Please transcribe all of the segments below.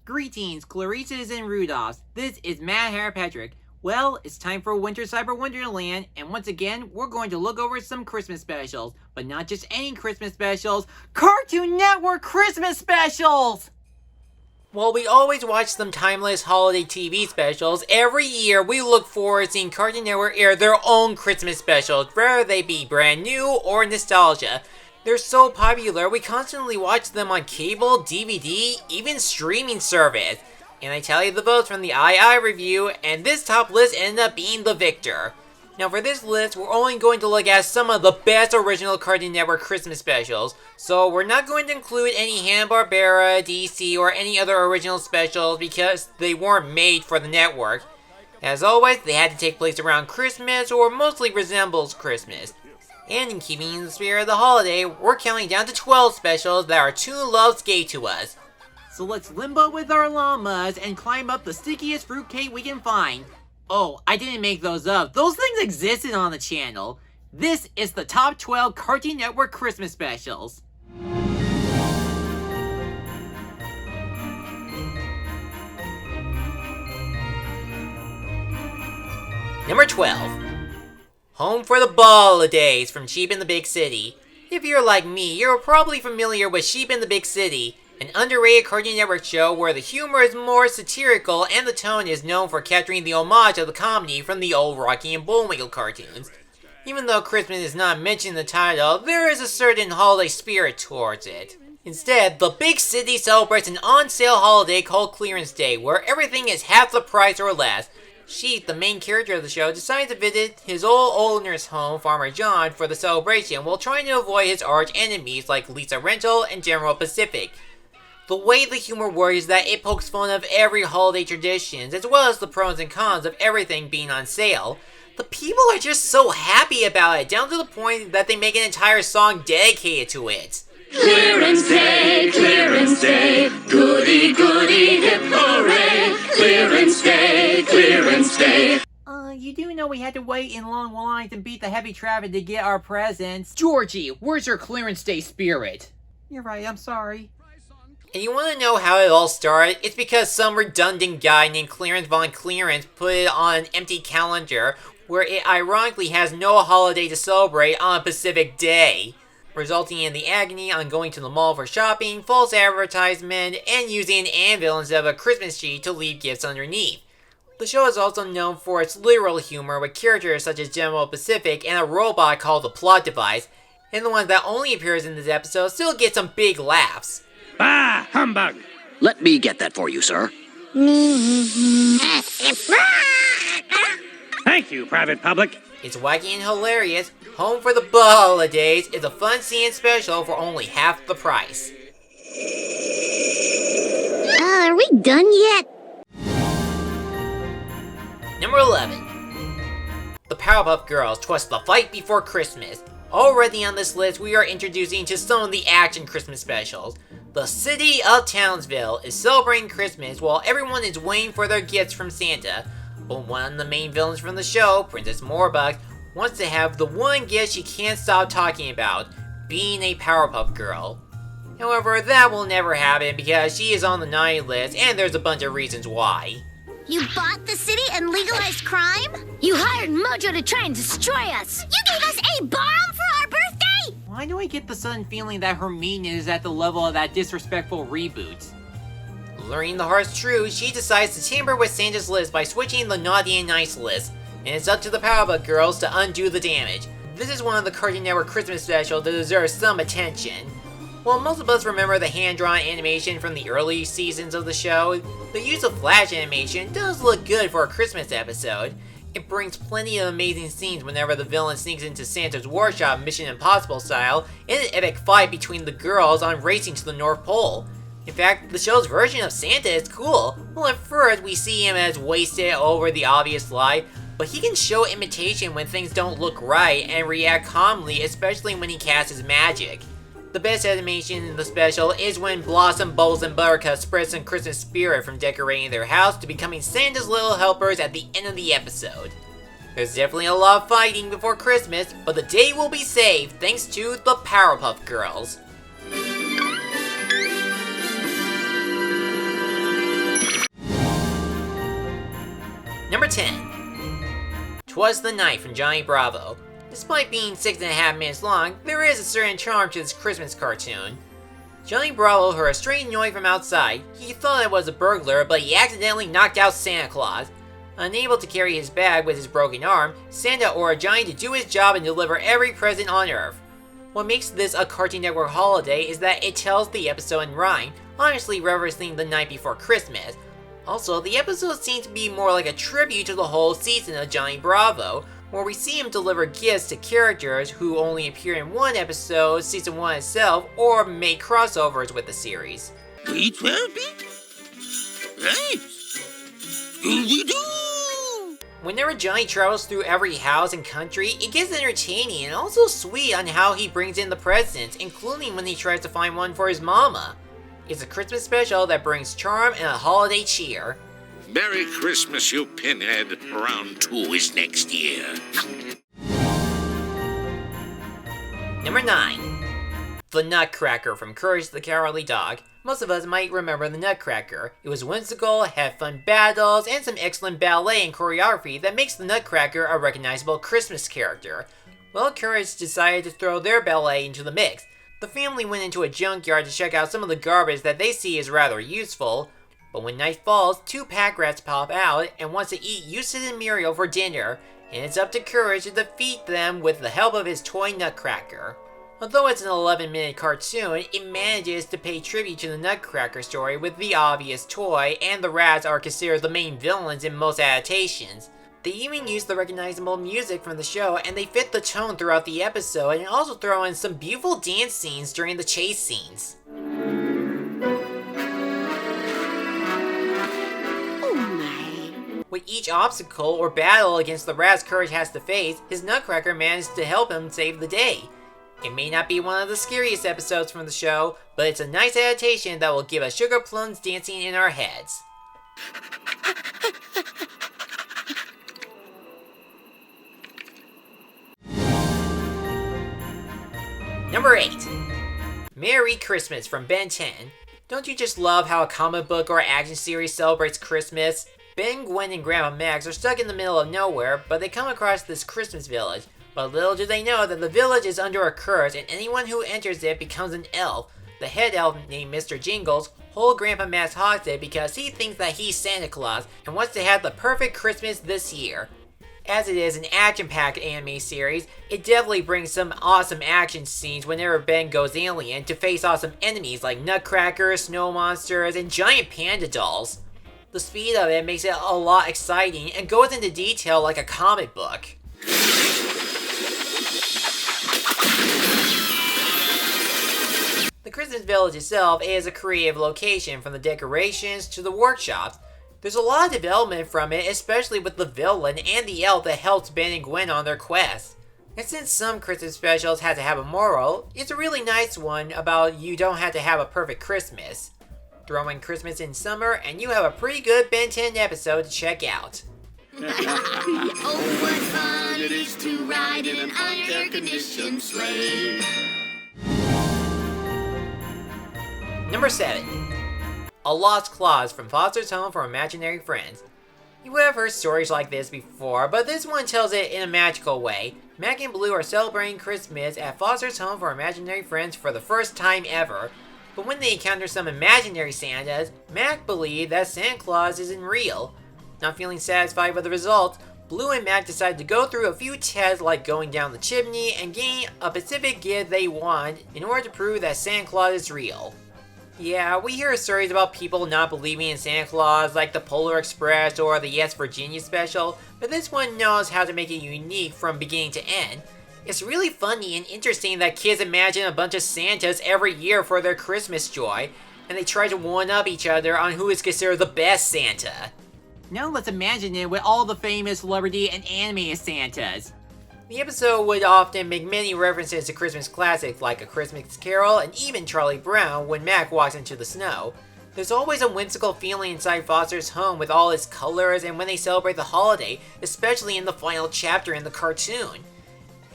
Greetings, Clarissa's and Rudolphs. This is Mad Hair Patrick. Well, it's time for Winter Cyber Wonderland, and once again, we're going to look over some Christmas specials. But not just any Christmas specials, Cartoon Network Christmas specials! While we always watch some timeless holiday TV specials, every year we look forward to seeing Cartoon Network air their own Christmas specials, whether they be brand new or nostalgia. They're so popular, we constantly watch them on cable, DVD, even streaming service. And I tell you the votes from the II review, and this top list ended up being the victor. Now for this list, we're only going to look at some of the best original Cartoon Network Christmas specials. So we're not going to include any Hanna-Barbera, DC, or any other original specials because they weren't made for the network. As always, they had to take place around Christmas or mostly resembles Christmas. And in keeping the spirit of the holiday, we're counting down to 12 specials that our true loves gave to us. So let's limbo with our llamas and climb up the stickiest fruitcake we can find. Oh, I didn't make those up. Those things existed on the channel. This is the top 12 Cartoon Network Christmas specials. Number 12. Home for the Holidays from Sheep in the Big City. If you're like me, you're probably familiar with Sheep in the Big City, an underrated Cartoon Network show where the humor is more satirical and the tone is known for capturing the homage of the comedy from the old Rocky and Bullwinkle cartoons. Even though Christmas is not mentioned in the title, there is a certain holiday spirit towards it. Instead, the Big City celebrates an on-sale holiday called Clearance Day, where everything is half the price or less. Sheep, the main character of the show, decides to visit his old owner's home, Farmer John, for the celebration while trying to avoid his arch enemies like Lisa Rental and General Pacific. The way the humor works is that it pokes fun of every holiday traditions, as well as the pros and cons of everything being on sale. The people are just so happy about it, down to the point that they make an entire song dedicated to it. Clearance Day, goody goody hip hooray. Clearance Day. You do know we had to wait in long lines and beat the heavy traffic to get our presents. Georgie, where's your Clearance Day spirit? You're right, I'm sorry. And you want to know how it all started? It's because some redundant guy named Clarence Von Clearance put it on an empty calendar where it ironically has no holiday to celebrate on a Pacific Day, resulting in the agony on going to the mall for shopping, false advertisement, and using an anvil instead of a Christmas tree to leave gifts underneath. The show is also known for its literal humor with characters such as General Pacific and a robot called the Plot Device, and the one that only appears in this episode still gets some big laughs. Bah, humbug! Let me get that for you, sir. Thank you, Private Public. It's wacky and hilarious. Home for the Holidays is a fun seeing special for only half the price. Are we done yet? Number 11. The Powerpuff Girls twist the fight before Christmas. Already on this list, we are introducing to some of the action Christmas specials. The city of Townsville is celebrating Christmas while everyone is waiting for their gifts from Santa. But one of the main villains from the show, Princess Morbuck, wants to have the one gift she can't stop talking about, being a Powerpuff Girl. However, that will never happen because she is on the naughty list and there's a bunch of reasons why. You bought the city and legalized crime? You hired Mojo to try and destroy us! You gave us a bomb for our birthday?! Why do I get the sudden feeling that her meanness is at the level of that disrespectful reboot? Learning the harsh truth, she decides to tamper with Santa's list by switching the naughty and nice list, and it's up to the Powerpuff Girls to undo the damage. This is one of the Cartoon Network Christmas specials that deserves some attention. While most of us remember the hand-drawn animation from the early seasons of the show, the use of flash animation does look good for a Christmas episode. It brings plenty of amazing scenes whenever the villain sneaks into Santa's workshop Mission Impossible style in an epic fight between the girls on racing to the North Pole. In fact, the show's version of Santa is cool. Well, at first we see him as wasted over the obvious lie, but he can show imitation when things don't look right and react calmly, especially when he casts his magic. The best animation in the special is when Blossom, Bubbles, and Buttercup spread some Christmas spirit from decorating their house to becoming Santa's little helpers at the end of the episode. There's definitely a lot of fighting before Christmas, but the day will be saved thanks to the Powerpuff Girls. Number 10. 'Twas the Night from Johnny Bravo. Despite being 6.5 minutes long, there is a certain charm to this Christmas cartoon. Johnny Bravo heard a strange noise from outside. He thought it was a burglar, but he accidentally knocked out Santa Claus. Unable to carry his bag with his broken arm, Santa ordered Johnny to do his job and deliver every present on Earth. What makes this a Cartoon Network holiday is that it tells the episode in rhyme, honestly referencing the night before Christmas. Also, the episode seems to be more like a tribute to the whole season of Johnny Bravo, where we see him deliver gifts to characters who only appear in one episode, season 1 itself, or make crossovers with the series. We 12 bit? Right. Scooby-Doo! Whenever Johnny travels through every house and country, it gets entertaining and also sweet on how he brings in the presents, including when he tries to find one for his mama. It's a Christmas special that brings charm and a holiday cheer. Merry Christmas, you pinhead. Round 2 is next year. Number 9. The Nutcracker from Courage the Cowardly Dog. Most of us might remember the Nutcracker. It was whimsical, had fun battles, and some excellent ballet and choreography that makes the Nutcracker a recognizable Christmas character. Well, Courage decided to throw their ballet into the mix. The family went into a junkyard to check out some of the garbage that they see is rather useful. But when night falls, 2 pack rats pop out and wants to eat Eustace and Muriel for dinner, and it's up to Courage to defeat them with the help of his toy Nutcracker. Although it's an 11-minute cartoon, it manages to pay tribute to the Nutcracker story with the obvious toy, and the rats are considered the main villains in most adaptations. They even use the recognizable music from the show, and they fit the tone throughout the episode, and also throw in some beautiful dance scenes during the chase scenes. With each obstacle or battle against the rats Courage has to face, his Nutcracker manages to help him save the day. It may not be one of the scariest episodes from the show, but it's a nice adaptation that will give us sugar plums dancing in our heads. Number 8. Merry Christmas from Ben 10. Don't you just love how a comic book or action series celebrates Christmas? Ben, Gwen, and Grandma Max are stuck in the middle of nowhere, but they come across this Christmas village. But little do they know that the village is under a curse, and anyone who enters it becomes an elf. The head elf, named Mr. Jingles, holds Grandpa Max hostage because he thinks that he's Santa Claus and wants to have the perfect Christmas this year. As it is an action-packed anime series, it definitely brings some awesome action scenes whenever Ben goes alien to face awesome enemies like Nutcracker, snow monsters, and giant panda dolls. The speed of it makes it a lot exciting and goes into detail like a comic book. The Christmas Village itself is a creative location, from the decorations to the workshops. There's a lot of development from it, especially with the villain and the elf that helps Ben and Gwen on their quest. And since some Christmas specials have to have a moral, it's a really nice one about you don't have to have a perfect Christmas. Throw in Christmas in summer and you have a pretty good Ben 10 episode to check out. Oh, what fun it is to ride in an air-conditioned sleigh. Number 7. A Lost Claus from Foster's Home for Imaginary Friends. You have heard stories like this before, but this one tells it in a magical way. Mac and Blue are celebrating Christmas at Foster's Home for Imaginary Friends for the first time ever. But when they encounter some imaginary Santas, Mac believes that Santa Claus isn't real. Not feeling satisfied with the results, Blue and Mac decide to go through a few tests like going down the chimney and getting a specific gift they want in order to prove that Santa Claus is real. Yeah, we hear stories about people not believing in Santa Claus, like the Polar Express or the Yes Virginia special, but this one knows how to make it unique from beginning to end. It's really funny and interesting that kids imagine a bunch of Santas every year for their Christmas joy, and they try to one-up each other on who is considered the best Santa. Now let's imagine it with all the famous celebrity and animated Santas. The episode would often make many references to Christmas classics like A Christmas Carol and even Charlie Brown when Mac walks into the snow. There's always a whimsical feeling inside Foster's home with all its colors and when they celebrate the holiday, especially in the final chapter in the cartoon.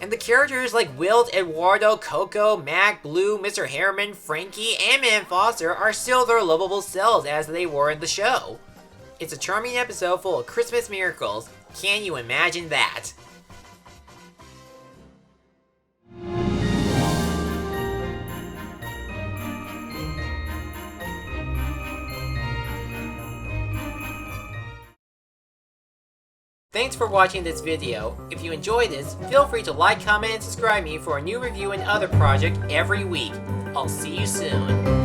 And the characters like Wilt, Eduardo, Coco, Mac, Blue, Mr. Harriman, Frankie, and Man Foster are still their lovable selves as they were in the show. It's a charming episode full of Christmas miracles. Can you imagine that? Thanks for watching this video. If you enjoyed this, feel free to like, comment, and subscribe me for a new review and other project every week. I'll see you soon.